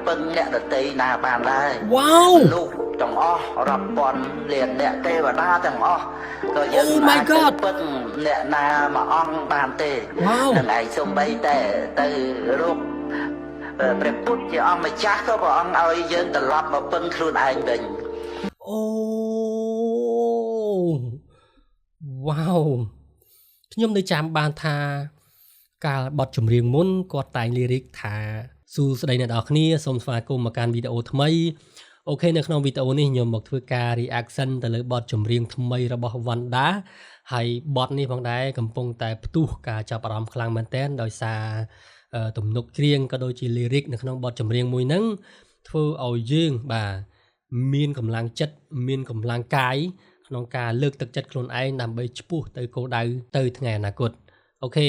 ពឹងអ្នកដតីណាបានដែរ Wow លោកទាំងអស់រាប់ពាន់លានអ្នកទេវតាទាំងអស់ក៏យើង Oh my God ពឹងអ្នកណាមួយអង្គបានទេ Wow នឹងឯងសំបីតែទៅរកព្រះពុទ្ធជាអង្គម្ចាស់ក៏ព្រះអង្គឲ្យយើងត្រឡប់មកពឹងខ្លួនឯងវិញ Oh Wow ខ្ញុំនៅចាំបានថាកាលបទចម្រៀងមុនគាត់តែងលីរិកថាសួស្តីអ្នកនរគ្នាសូមស្វាគមន៍មកកាន់វីដេអូថ្មីអូខេនៅក្នុងវីដេអូនេះខ្ញុំមកធ្វើការ reaction ទៅលើបទចម្រៀងថ្មីរបស់ Wanda ហើយបទនេះផងដែរកំពុងតែផ្ទុះការចាប់អារម្មណ៍ខ្លាំងមែនទែនដោយសារទំនុកច្រៀងក៏ដូចជា lyric នៅក្នុងបទចម្រៀងមួយហ្នឹងធ្វើឲ្យយើងបាទមានកម្លាំងចិត្តមានកម្លាំងកាយក្នុងការលើកទឹកចិត្តខ្លួនឯងដើម្បីឆ្ពោះទៅគោលដៅទៅថ្ងៃអនាគតអូខេ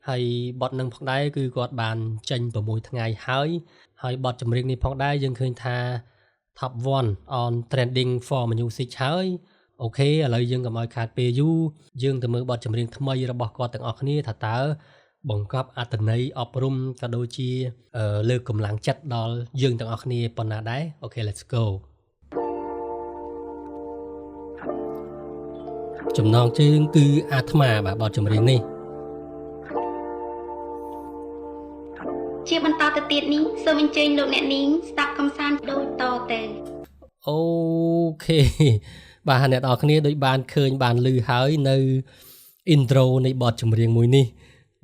ហើយបទនឹងផងដែរគឺគាត់បានចេញ6ថ្ងៃហើយបទចម្រៀងនេះផងដែរយើងឃើញថា top 1 on trending for music ហើយអូខេឥឡូវយើងកុំឲ្យខាតពេលយូរយើងទៅមើលបទចម្រៀងថ្មីរបស់គាត់ទាំងអស់គ្នាថាតើបង្កប់អត្ថន័យអប់រំក៏ដូចជាលើកកម្លាំងចិត្តដល់យើងទាំងអស់គ្នាប៉ុណ្ណាដែរអូខេ let's go ចំណងជើងគឺអាត្មាបាទបទចម្រៀងនេះជាបន្តទៅទៀតនេះសូមអញ្ជើញលោកអ្នកនាងស្ដាប់កំសាន្តដូចតទៅអូខេបាទអ្នកនរគ្នាដូចបានឃើញបានឮហើយនៅ intro នៃបទចម្រៀងមួយនេះ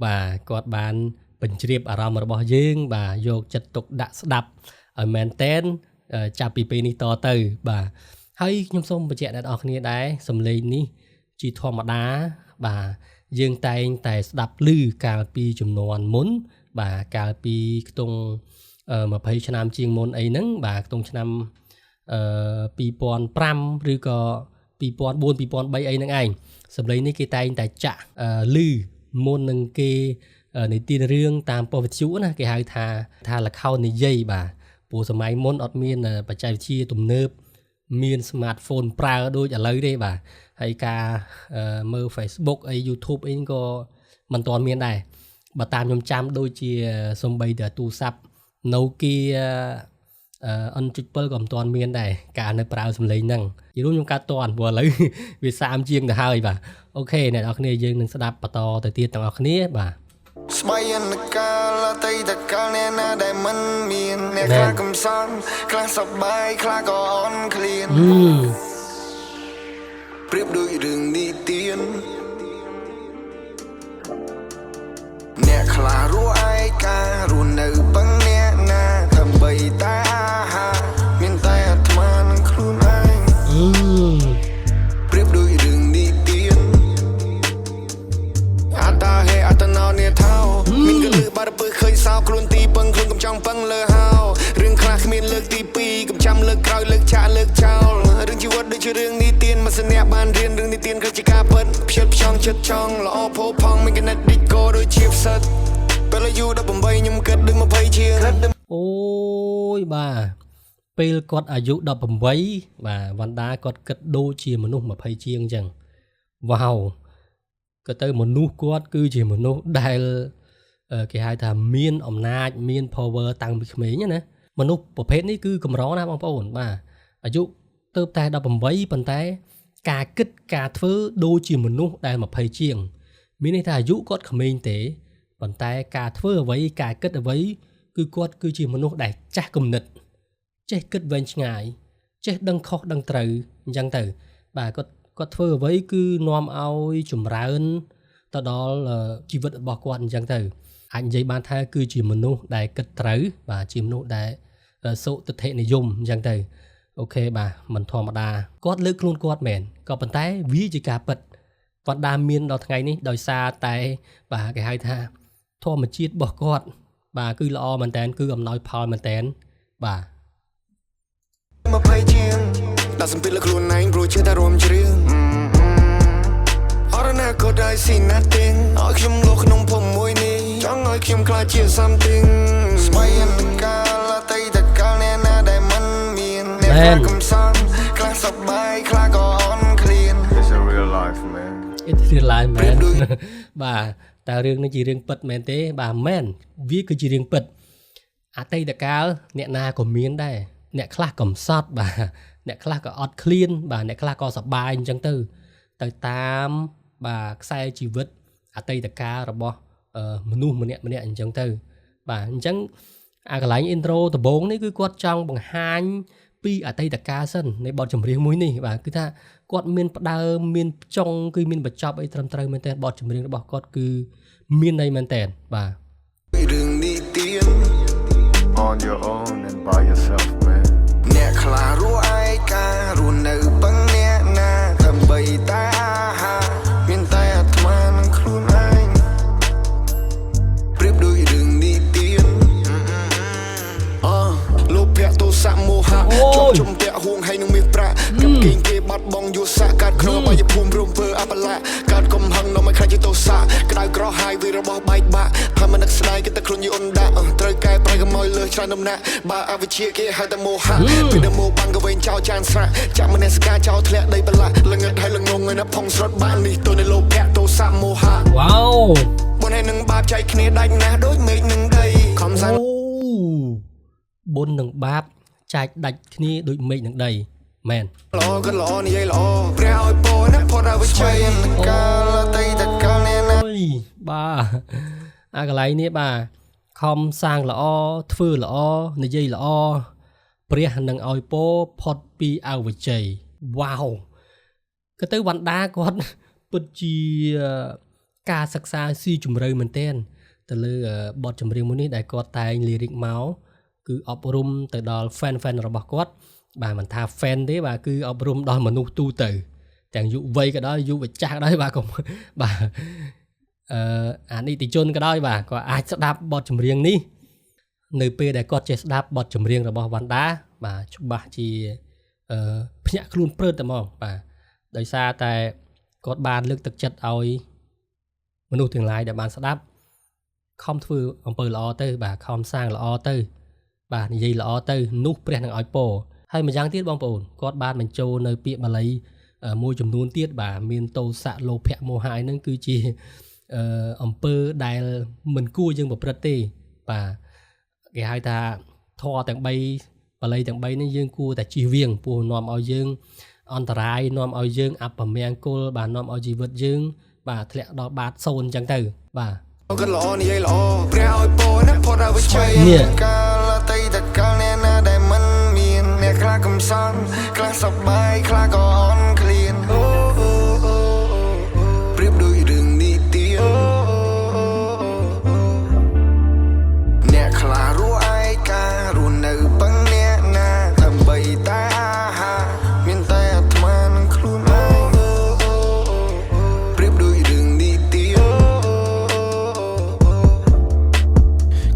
បាទគាត់បានបញ្ជ្រាបអារម្មណ៍របស់យើងបាទយកចិត្តទុកដាក់ស្ដាប់ឲ្យមែនតែនចាប់ពីពេលនេះតទៅបាទហើយខ្ញុំសូមបញ្ជាក់អ្នកនរគ្នាដែរសំឡេងនេះជាធម្មតាបាទយើងតែងតែស្ដាប់ឮកាលពីចំនួនមុនបាទកាលពីខ្ទង់20ឆ្នាំជាងមុនអីហ្នឹងបាទខ្ទង់ឆ្នាំ2005ឬក៏2004 2003អីហ្នឹងឯងសម្លេងនេះគេតែងតែចាក់ឮមុននឹងគេនិទានរឿងតាមប៉ុស្តិ៍វិទ្យុណាគេហៅថាល្ខោននិយាយបាទព្រោះសម័យមុនអត់មានបច្ចេកវិទ្យាទំនើបមាន smartphone ប្រើដូចឥឡូវទេបាទហើយការមើល Facebook អី YouTube អីក៏មិនទាន់មានដែរបើតាមខ្ញុំចាំដូចជាសំបីតែទូរស័ព្ទ Nokia N7 ក៏មិនទាន់មានដែរការនៅប្រើសំឡេងហ្នឹងជារួមខ្ញុំកាត់តាន់ព្រោះឥឡូវវា30ជាងទៅហើយបាទអូខេអ្នកនរគ្នាយើងនឹងស្ដាប់បន្តទៅទៀតទាំងអស់គ្នាបាទស្បៃអនកាលតែតកាលអ្នកណាដែលមិនមានអ្នកខ្លះកំសត់ខ្លះសប្បាយខ្លះក៏អន់ឃ្លានប្រៀបដូចរឿងនីតិអ្នកខ្លះរស់ឯការស់នៅបឹងអ្នកណាដើម្បីតែអាហារមានតែអាត្មានឹងខ្លួនឯងប្រៀបដូចរឿងនីតិអាតាហេអត្តណោនេថោមានកលឹះបារពើឃើញសោខ្លួនទីពឹងខ្លួនកំចង់ពឹងលើហោរឿងខ្លះគ្មានលើកទី2កំចាំលើកក្រោយលើកចាក់លើកចោលរឿងជីវិតដូចជារឿងនីតិមិនស្នាក់បានរៀនរឿងនីតិគឺជាការពិតផ្ចិតផ្ចង់ចិត្តចង់ល្អផោផង់មានកណិតឌីកោដូចជាផ្សិតពេលអាយុ18ខ្ញុំគិតដូច20ជាងអូយបាទពេលគាត់អាយុ18បាទវណ្ដាគាត់គិតដូចជាមនុស្ស20ជាងអញ្ចឹងវ៉ាវក៏ទៅមនុស្សគាត់គឺជាមនុស្សដែលគេហៅថាមានអំណាចមាន power តាំងពីក្មេងណាមនុស្សប្រភេទនេះគឺកម្រណាបងប្អូនបាទអាយុទៅតែ18ប៉ុន្តែការគិតការធ្វើដូចជាមនុស្សដែល20ជាងមានន័យថាអាយុគាត់ក្មេងទេប៉ុន្តែការធ្វើអ្វីការគិតអ្វីគឺគាត់គឺជាមនុស្សដែលចាស់គំនិតចេះគិតវែងឆ្ងាយចេះដឹងខុសដឹងត្រូវអញ្ចឹងទៅបាទគាត់ធ្វើអ្វីគឺនាំឲ្យចម្រើនទៅដល់ជីវិតរបស់គាត់អញ្ចឹងទៅអាចនិយាយបានថាគឺជាមនុស្សដែលគិតត្រូវបាទជាមនុស្សដែលសុទិដ្ឋិនិយមអញ្ចឹងទៅអូខេបាទមិនធម្មតាគាត់លើកខ្លួនគាត់មែនក៏ប៉ុន្តែវាជាការពិតវណ្ដាមានដល់ថ្ងៃនេះដោយសារតែបាទគេហៅថាធម្មជាតិរបស់គាត់បាទគឺល្អមែនតើគឺអំណោយផលមែនតើបាទ20ជាងដល់សម្ពាធលើខ្លួនឯងព្រោះចេះតែរួមច្រៀងអរណាក៏ได้ see nothing ឲ្យខ្ញុំលោក្នុងភពមួយនេះចង់ឲ្យខ្ញុំខ្លាចជា something ស្បៃអនកាលតែតកាលអ្នកណាដែលមិនមានអ្នកខ្លះកំសត់ខ្លះសប្បាយខ្លះក៏អន់ឃ្លាន It's a real life man It's real life man បាទតើរឿងនេះជារឿងពិតមែនទេបាទមែនវាគឺជារឿងពិត អតីតកាលអ្នកណាក៏មានដែរអ្នកខ្លះកំសត់បាទអ្នកខ្លះក៏អត់ឃ្លានបាទអ្នកខ្លះក៏សប្បាយអញ្ចឹងទៅតាមបាទខ្សែជីវិតអតីតកាលរបស់មនុស្សម្នាក់អញ្ចឹងទៅបាទអញ្ចឹងអាកន្លែង intro ដំបូងនេះគឺគាត់ចង់បង្ហាញពីអតីតកាលសិននៃបទចម្រៀងមួយនេះបាទគឺថាគាត់មានផ្ដើមមានចុងគឺមានបញ្ចប់អីត្រឹមត្រូវមែនតើបទចម្រៀងរបស់គាត់គឺមានន័យមែនតើបាទ រឿងនេះទៀន On your own and by yourself man អ្នកខ្លះរស់ឯការស់នៅពឹងអ្នកណាដើម្បីតែអាហារមានតែអាត្មានឹងខ្លួនឯងប្រៀបដូចរឿងនេះទៀនលោភៈទោសៈមោហៈជាប់ជំពាក់ហួងហើយនឹងមានប្រាក់กับគីងគេបាត់បង់យុសៈកាត់ក្នុងបាយភូមិរំភើអបលៈកាត់កំហឹងនាំឲ្យខ្លាចជាទោសៈក្តៅក្រហាយវារបស់បែកបាក់ផាមិននឹកស្ដាយគេតែខ្លួនយីអ៊ុនដាក់ត្រូវកែប្រែកុំឲ្យលើច្រើនដំណាក់បើអវិជ្ជាគេហៅតែមោហៈពេលដែលមកបាំងក៏វិញចោលចានស្រាក់ចាក់មនសិការចោលធ្លាក់ដីបលាក់ល្ងឹតហើយល្ងងឯណាផងស្រុតបាននេះទៅនៃលោភៈទោសៈមោហៈ Wow បុណ្យហើយនឹងបាបចែកគ្នាដាច់ណាស់ដូចមេឃនឹងដីខំសាន បុណ្យនិងបាបចែកដាច់គ្នាដូចមេឃនឹងដីមែន ល្អក៏ល្អនិយាយល្អព្រះឲ្យពរណាផុតអវិជ្ជាកាលតីតកាលនេះណា អើយបាទអាកន្លែងនេះបាទខំសាងល្អធ្វើល្អនិយាយល្អព្រះនឹងឲ្យពរផុតពីអវិជ្ជាវ៉ាវក៏ទៅវណ្ដាគាត់ពិតជាការសិក្សាស៊ីជម្រៅមែនទែនទៅលើបទចម្រៀងមួយនេះដែលគាត់តែងលីរិកមកគឺអប់រំទៅដល់ fan របស់គាត់បាទមិនថា fan ទេបាទគឺអប់រំដល់មនុស្សទូទៅទាំងយុវវ័យក៏ដោយយុវចាស់ក៏ដោយបាទកុំបាទអានិតិជនក៏ដោយបាទក៏អាចស្ដាប់បទចម្រៀងនេះនៅពេលដែលគាត់ចេះស្ដាប់បទចម្រៀងរបស់វណ្ដាបាទច្បាស់ជាភ្ញាក់ខ្លួនព្រឺតតែហ្មងបាទដោយសារតែគាត់បានលើកទឹកចិត្តឲ្យមនុស្សទាំងឡាយដែលបានស្ដាប់ខំធ្វើអំពើល្អទៅបាទខំសាងល្អទៅបាទនិយាយល្អទៅនោះព្រះនឹងឲ្យពរហើយម្យ៉ាងទៀតបងប្អូនគាត់បានបញ្ចូលនៅពាក្យបាលីមួយចំនួនទៀតបាទមានទោសៈលោភៈមោហៈហ្នឹងគឺជាអំពើដែលមិនគួរយើងប្រព្រឹត្តទេបាទគេហៅថាធម៌ទាំង3បាលីទាំង3នេះយើងគួរតែជៀសវាងព្រោះនាំឲ្យយើងអន្តរាយនាំឲ្យយើងអពមង្គលបាទនាំឲ្យជីវិតយើងបាទធ្លាក់ដល់បាតសូន្យអញ្ចឹងទៅបាទ ក៏ល្អនិយាយល្អព្រះឲ្យពរណាផុតអវិជ្ជាកាលតីតកាលនេះណាដែលមិនមានអ្នកខ្លះកំសត់ខ្លះសប្បាយខ្លះក៏អន់ឃ្លានប្រៀបដូចរឿងនេះទៀនអ្នកខ្លះរស់ឯការស់នៅពឹងអ្នកណាដើម្បីតែអាហារមានតែអាត្មានឹងខ្លួនឯងប្រៀបដូចរឿងនេះទៀន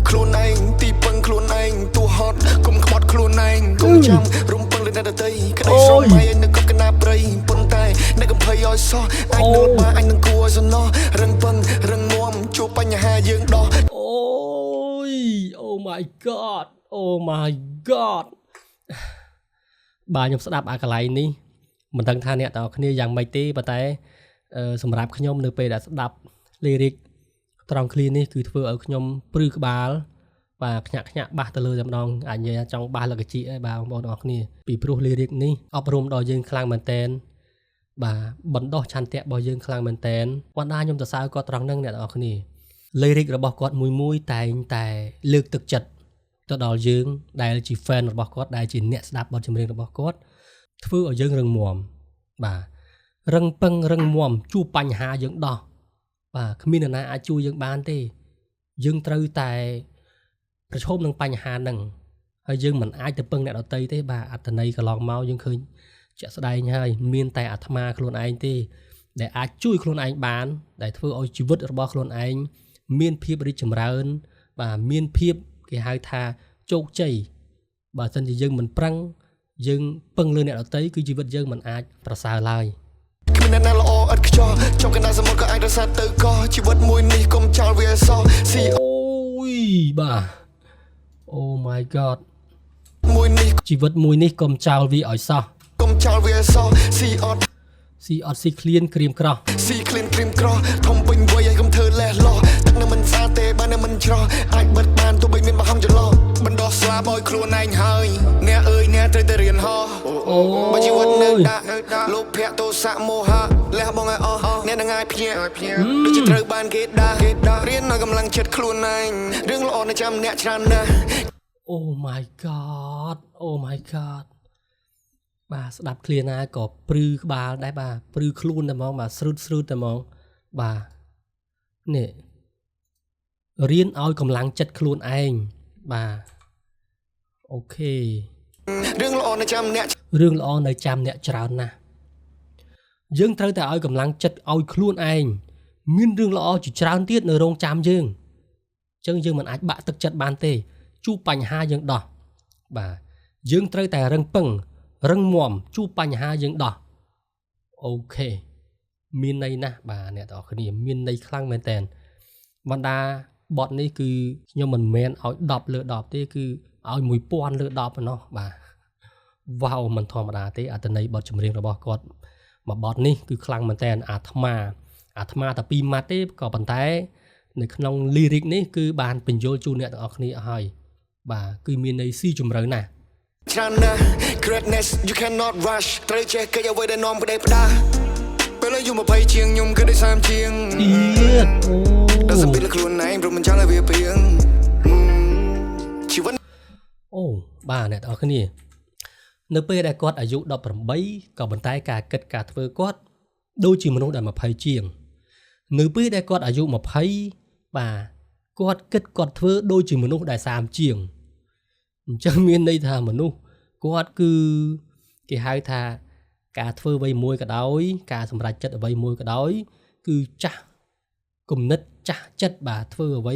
ខ្លួនឯងទីពឹងខ្លួនឯងទូហត់គុំខ្បត់ខ្លួនឯងគុំចាំរំពឹងលើអ្នកដទៃក្តីស្រមៃនៅកប់កណាព្រៃប៉ុន្តែអ្នកកំភៃឲ្យសោះអាចនឹងបាអញនឹងគួរសំណោះរឹងពឹងរឹងមាំជួបបញ្ហាយើងដោះអូយ Oh my god Oh my god បាទខ្ញុំស្ដាប់អាកន្លែងនេះមិនដឹងថាអ្នកទាំងអស់គ្នាយ៉ាងម៉េចទេប៉ុន្តែសម្រាប់ខ្ញុំនៅពេលដែលស្ដាប់ lyric ត្រង់ឃ្លានេះគឺធ្វើឲ្យខ្ញុំព្រឺក្បាលបាទខ្ញាក់បាសទៅលើតែម្ដងអាចនិយាយចង់បាសលកជីហើយបាទបងប្អូនទាំងអស់គ្នាពីព្រោះ lyric នេះអប់រំដល់យើងខ្លាំងមែនតែនបាទបណ្ដោះឆន្ទៈរបស់យើងខ្លាំងមែនតែនវណ្ដាខ្ញុំសរសើរគាត់ត្រង់ហ្នឹងអ្នកទាំងអស់គ្នា lyric របស់គាត់មួយតែងតែលើកទឹកចិត្តទៅដល់យើងដែលជា fan របស់គាត់ដែលជាអ្នកស្ដាប់បទចម្រៀងរបស់គាត់ធ្វើឲ្យយើងរឹងមាំបាទរឹងពឹងរឹងមាំជួបបញ្ហាយើងដោះបាទគ្មាននរណាអាចជួយយើងបានទេយើងត្រូវតែប្រឈមនឹងបញ្ហាហ្នឹងហើយយើងមិនអាចទៅពឹងអ្នកដទៃទេបាទអត្តន័យកន្លងមកយើងឃើញជាក់ស្ដែងហើយមានតែអាត្មាខ្លួនឯងទេដែលអាចជួយខ្លួនឯងបានដែលធ្វើឲ្យជីវិតរបស់ខ្លួនឯងមានភាពរីកចម្រើនបាទមានភាពគេហៅថាជោគជ័យបើមិនជាយើងមិនប្រឹងយើងពឹងលើអ្នកដទៃគឺជីវិតយើងមិនអាចប្រសើរឡើយ គ្មានអ្នកណាល្អឥតខ្ចោះចង់កណ្ដាលសមុទ្រក៏អាចរសាទៅកោជីវិតមួយនេះកុំចោលវាអសោះស៊ីអូយបាទ Oh my god មួយនេះជីវិតមួយនេះកុំចោលវាឲ្យសោះកុំចោលវាអសោះស៊ីអត់ស៊ីឃ្លានក្រៀមក្រោះស៊ីឃ្លានក្រៀមក្រោះធំពេញវ័យឲ្យកុំធ្វើលេះលោះទឹកនៅមិនស្អាតទេបើនៅមិនច្រោះអាចបិទបានទោះបីមានបង្ហំចន្លោះបណ្ ដាក់លោកភ័ក្រទោសមោហៈលះបងឲ្យអស់អ្នកនឹងងាយភ្ញាក់ដូចជាត្រូវបានគេដាក់រៀនឲ្យកម្លាំងចិត្តខ្លួនឯងរឿងល្អនៅចាំអ្នកច្រើនណាស់ Oh my god Oh my god បាទស្ដាប់ឃ្លាណាក៏ព្រឺក្បាលដែរបាទព្រឺខ្លួនតែហ្មងបាទស្រួតតែហ្មងបាទនេះរៀនឲ្យកម្លាំងចិត្តខ្លួនឯងបាទអូខេរឿងល្អនៅចាំអ្នកច្រើនណាស់យើងត្រូវតែឲ្យកម្លាំងចិត្តឲ្យខ្លួនឯងមានរឿងល្អជាច្រើនទៀតនៅរងចាំយើងអញ្ចឹងយើងមិនអាចបាក់ទឹកចិត្តបានទេជួបបញ្ហាយើងដោះបាទយើងត្រូវតែរឹងពឹងរឹងមាំជួបបញ្ហាយើងដោះអូខេមានន័យណាស់បាទអ្នកទាំងអស់គ្នាមានន័យខ្លាំងមែនតើបណ្ដាបទនេះគឺខ្ញុំមិនមែនឲ្យ10លើ10ទេគឺឲ្យ1000លើ10ប៉ុណ្ណោះបាទវ៉ាវមិនធម្មតាទេអត្ថន័យបទចម្រៀងរបស់គាត់មួយបទនេះគឺខ្លាំងមែនតើអាត្មាតែ2ម៉ាត់ទេក៏ប៉ុន្តែនៅក្នុង lyric នេះគឺបានបញ្យល់ជូនអ្នកទាំងអស់គ្នាអស់ហើយបាទគឺមានន័យស៊ីជម្រៅណាស់ច្រើនណាស់ greatness you cannot rush ត្រូវចេះកិច្ចអ្វីដែលនាំប្តីផ្ដាស់ពេលអាយុ20ជាងខ្ញុំគឺដូច30ជាងទៀតដល់សម្ពាធខ្លួនឯងព្រមមិនចង់ឲ្យវាព្រៀងជីវិតអូបាទអ្នកទាំងអស់គ្នានៅពេលដែលគាត់អាយុ18ក៏ប៉ុន្តែការគិតការធ្វើគាត់ដូចជាមនុស្សដែល20ជាងនៅពេលដែលគាត់អាយុ20បាទគាត់គិតគាត់ធ្វើដូចជាមនុស្សដែល30ជាងអញ្ចឹងមានន័យថាមនុស្សគាត់គឺគេហៅថាការធ្វើអ្វីមួយក៏ដោយការសម្រេចចិត្តអ្វីមួយក៏ដោយគឺចាស់គំនិតចាស់ចិត្តបាទធ្វើអ្វី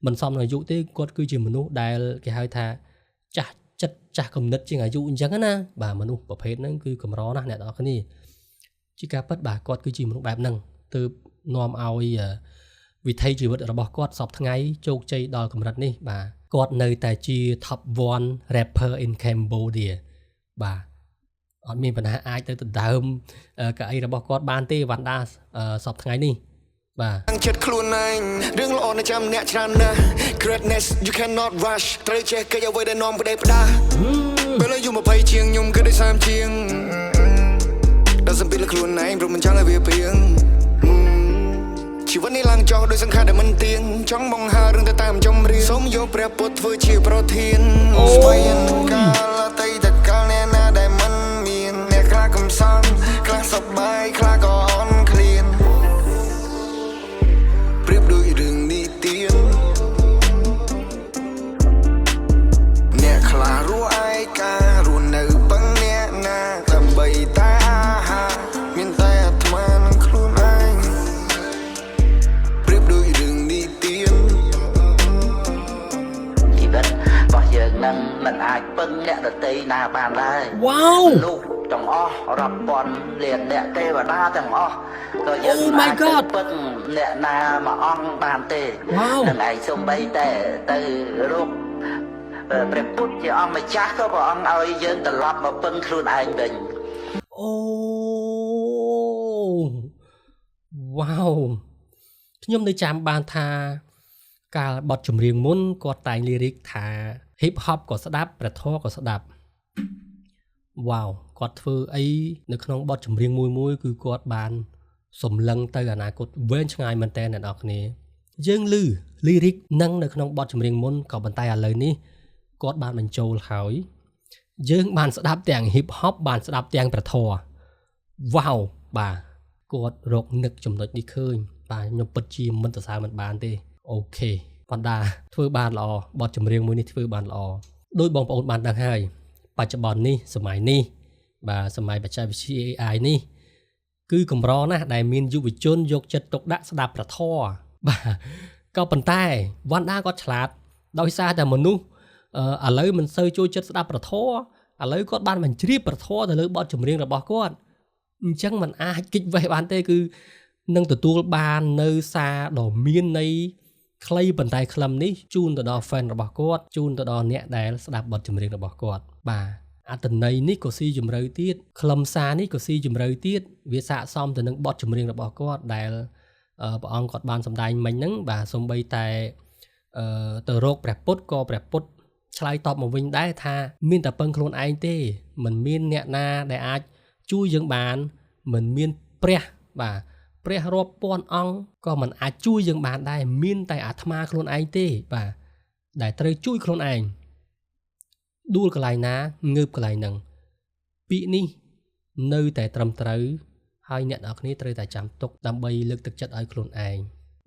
មិនសមនឹងអាយុទេគាត់គឺជាមនុស្សដែលគេហៅថាចាស់ចិត្តចាស់គំនិតជាងអាយុអញ្ចឹងណាបាទមនុស្សប្រភេទហ្នឹងគឺកម្រណាស់អ្នកទាំងអស់គ្នាជាការពិតបាទគាត់គឺជាមនុស្សបែបហ្នឹងទើបនាំឲ្យវិថីជីវិតរបស់គាត់សពថ្ងៃជោគជ័យដល់កម្រិតនេះបាទគាត់នៅតែជា top 1 rapper in Cambodia បាទអត់មានបញ្ហាអាចទៅដណ្ដើមកៅអីរបស់គាត់បានទេវ៉ាន់ដាសពថ្ងៃនេះបាទចិត្តខ្លួនឯងរឿងល្អនៅចាំអ្នកច្រើនណាស់ greatness you cannot rush ត្រូវចេះកិច្ចអ្វីដែលនាំប្តីផ្ដាស់ពេលអាយុ20ជាងខ្ញុំគឺដូច30ជាងដល់សម្ពាធខ្លួនឯងព្រមមិនចង់ឲ្យវាព្រៀងជីវិតនេះឡើងចោលដោយសង្ខារដែលមិនទៀងចង់បង្ហើរឿងទៅតាមចម្រៀងសូមយកព្រះពុទ្ធធ្វើជាប្រធានស្វែងកាលអតីតកាលអ្នកណាដែលមិនមានអ្នកខ្លះកំសត់ខ្លះសប្បាយខ្លះក៏អន់ឃ្លានប្រៀបដូចរឿងនីតិអ្នកខ្លះរស់ឯការស់នៅពឹងអ្នកណាដើម្បីតែអាហារមានតែអាត្មានឹងខ្លួនឯងប្រៀបដូចរឿងនីតិជីវិតរបស់យើងនឹងមិនអាចពឹងអ្នកដទៃណាបានដែរវ៉ាវលោកទាំងអស់រាប់ពាន់លានអ្នកទេវតាទាំងអស់ក៏យើងមិនអាចពឹងអ្នកណាមួយអង្គបានទេនឹងឯងសំបីតែទៅរកព្រះពុទ្ធជាអង្គម្ចាស់ក៏ព្រះអង្គឲ្យយើងត្រឡប់មកពឹងខ្លួនឯងវិញអូវ៉ាវខ្ញុំនៅចាំបានថាកាលបទចម្រៀងមុនគាត់តែង lyric ថា hip hop ក៏ស្ដាប់ព្រះធម៌ក៏ស្ដាប់វ៉ាវគាត់ធ្វើអីនៅក្នុងបទចម្រៀងមួយគឺគាត់បានសំឡឹងទៅអនាគតវែងឆ្ងាយមែនតើអ្នកនរគ្នាយើងឮ lyric នឹងនៅក្នុងបទចម្រៀងមុនក៏ប៉ុន្តែឥឡូវនេះគាត់បានបញ្ចូលហើយយើងបានស្ដាប់ទាំង hip hop បានស្ដាប់ទាំងព្រះធម៌វ៉ាវបាទគាត់រកនឹកចំណុចនេះឃើញបាទខ្ញុំពិតជាមិនសរសើរមិនបានទេអូខេបណ្ដាធ្វើបានល្អបទចម្រៀងមួយនេះធ្វើបានល្អដោយបងប្អូនបានដឹងហើយបច្ចុប្បន្ននេះសម័យនេះបាទសម័យបច្ចេកវិទ្យា AI នេះគឺកម្រណាស់ដែលមានយុវជនយកចិត្តទុកដាក់ស្ដាប់ព្រះធម៌បាទក៏ប៉ុន្តែវ៉ាន់ដាគាត់ឆ្លាតដោយសារតែមនុស្សឥឡូវមិនសូវចូលចិត្តស្ដាប់ព្រះធម៌ឥឡូវគាត់បានបញ្ជ្រាបព្រះធម៌ទៅលើបទចម្រៀងរបស់គាត់អញ្ចឹងมันអាចគិតវេះបានទេគឺនឹងទទួលបាននៅសារដ៏មានន័យខ្លីប៉ុន្តែខ្លឹមនេះជូនទៅដល់ fan របស់គាត់ជូនទៅដល់អ្នកដែលស្ដាប់បទចម្រៀងរបស់គាត់បាទអត្ថន័យនេះក៏ស៊ីជម្រៅទៀតខ្លឹមសារនេះក៏ស៊ីជម្រៅទៀតវាស័ក្តិសមទៅនឹងបទចម្រៀងរបស់គាត់ដែលព្រះអង្គគាត់បានសម្ដែងមិញហ្នឹងបាទសូម្បីតែទៅរកព្រះពុទ្ធក៏ព្រះពុទ្ធឆ្លើយតបមកវិញដែរថាមានតែពឹងខ្លួនឯងទេមិនមានអ្នកណាដែលអាច ជួយយើងបានមិនមានព្រះបាទព្រះរាប់ពាន់អង្គក៏មិនអាចជួយយើងបានដែរមានតែអាត្មាខ្លួនឯងទេបាទដែលត្រូវជួយខ្លួនឯងដួលកន្លែងណាងើបកន្លែងហ្នឹងពាក្យនេះនៅតែត្រឹមត្រូវហើយអ្នកនរគ្នាត្រូវតែចាំទុកដើម្បីលើកទឹកចិត្តឲ្យខ្លួនឯង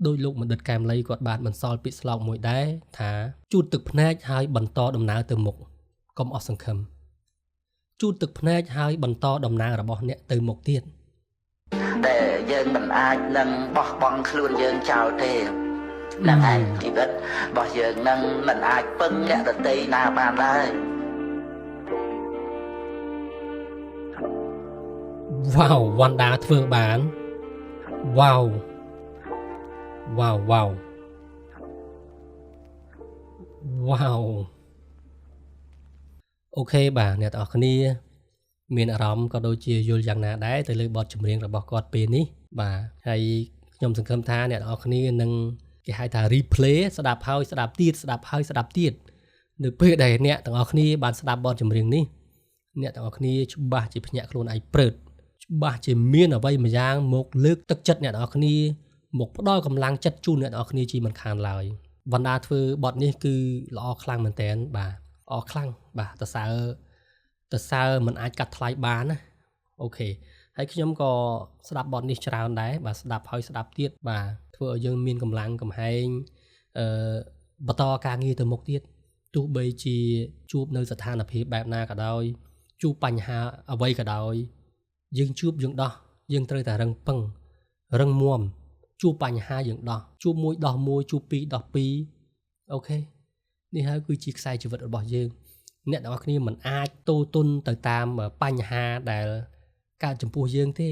ដោយលោកបណ្ឌិតកែមលីគាត់បានបន្សល់ពាក្យស្លោកមួយដែរថាជូតទឹកភ្នែកហើយបន្តដំណើរទៅមុខកុំអស់សង្ឃឹមជូតទឹកភ្នែកហើយបន្តដំណើររបស់អ្នកទៅមុខទៀតតែយើងមិនអាចនឹងបោះបង់ខ្លួនយើងចោលទេនឹងឯងជីវិតរបស់យើងនឹងមិនអាចពឹងអ្នកដទៃណាបានឡើយ វ៉ាវវណ្ណដាធ្វើបានវ៉ាវវ៉ាវវ៉ាវវ៉ាវអូខេបាទអ្នកទាំងអស់គ្នាមានអារម្មណ៍ក៏ដូចជាយល់យ៉ាងណាដែរទៅលើបទចម្រៀងរបស់គាត់ពេលនេះបាទហើយខ្ញុំសង្ឃឹមថាអ្នកទាំងអស់គ្នានឹងគេហៅថា replay ស្ដាប់ហើយស្ដាប់ទៀតស្ដាប់ហើយស្ដាប់ទៀតនៅពេលដែលអ្នកទាំងអស់គ្នាបានស្ដាប់បទចម្រៀងនេះអ្នកទាំងអស់គ្នាច្បាស់ជាភ្ញាក់ខ្លួនឯងព្រឹតច្បាស់ជាមានអ្វីមួយយ៉ាងមកលើកទឹកចិត្តអ្នកទាំងអស់គ្នាមកផ្ដល់កម្លាំងចិត្តជូនអ្នកទាំងអស់គ្នាជាមិនខានឡើយវណ្ណដាធ្វើបទនេះគឺល្អខ្លាំងមែនតើបាទល្អខ្លាំងបាទតសើមិនអាចកាត់ថ្លៃបានណាអូខេហើយខ្ញុំក៏ស្ដាប់បទនេះច្រើនដែរបាទស្ដាប់ហើយស្ដាប់ទៀតបាទធ្វើឲ្យយើងមានកម្លាំងកំហែងបន្តការងារទៅមុខទៀតទោះបីជាជួបនៅស្ថានភាពបែបណាក៏ដោយជួបបញ្ហាអ្វីក៏ដោយយើងជួបយើងដោះយើងត្រូវតែរឹងពឹងរឹងមាំជួបបញ្ហាយើងដោះជួបមួយដោះមួយជួបពីរដោះពីរអូខេនេះហើយគឺជាខ្សែជីវិតរបស់យើងអ្នកទាំងអស់គ្នាមិនអាចទោទន់ទៅតាមបញ្ហាដែលកើតចំពោះយើងទេ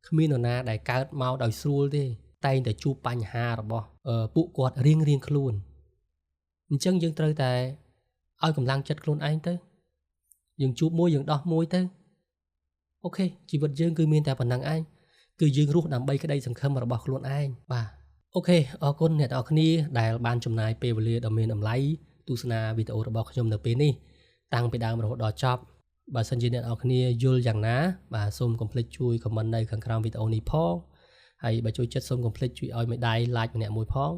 គ្មាននរណាដែលកើតមកដោយស្រួលទេតែងតែជួបបញ្ហារបស់ពួកគាត់រៀងខ្លួនអញ្ចឹងយើងត្រូវតែឲ្យកម្លាំងចិត្តខ្លួនឯងទៅយើងជួបមួយយើងដោះមួយទៅអូខេជីវិតយើងគឺមានតែប៉ុណ្្នឹងឯងគឺយើងរស់ដើម្បីក្តីសង្ឃឹមរបស់ខ្លួនឯងបាទអូខេអរគុណអ្នកទាំងអស់គ្នាដែលបានចំណាយពេលវេលាដ៏មានតម្លៃទស្សនាវីដេអូរបស់ខ្ញុំនៅពេលនេះតាំងពីដើមរហូតដល់ចប់បើសិនជាអ្នកទាំងអស់គ្នាយល់យ៉ាងណាបាទសូមកុំភ្លេចជួយ comment នៅខាងក្រោមវីដេអូនេះផងហើយបើចូលចិត្តសូមកុំភ្លេចជួយឲ្យមេដៃ like ម្នាក់មួយផង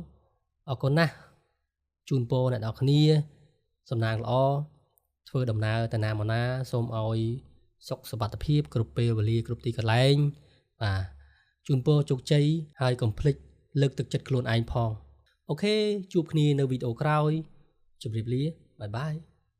អរគុណណាស់ជូនពរអ្នកទាំងអស់គ្នាសំណាងល្អធ្វើដំណើរទៅណាមកណាសូមឲ្យសុខសុវត្ថិភាពគ្រប់ពេលវេលាគ្រប់ទីកន្លែងបាទជូនពរជោគជ័យហើយកុំភ្លេចលើកទឹកចិត្តខ្លួនឯងផងអូខេជួបគ្នានៅវីដេអូក្រោយជម្រាបលាបាយបាយ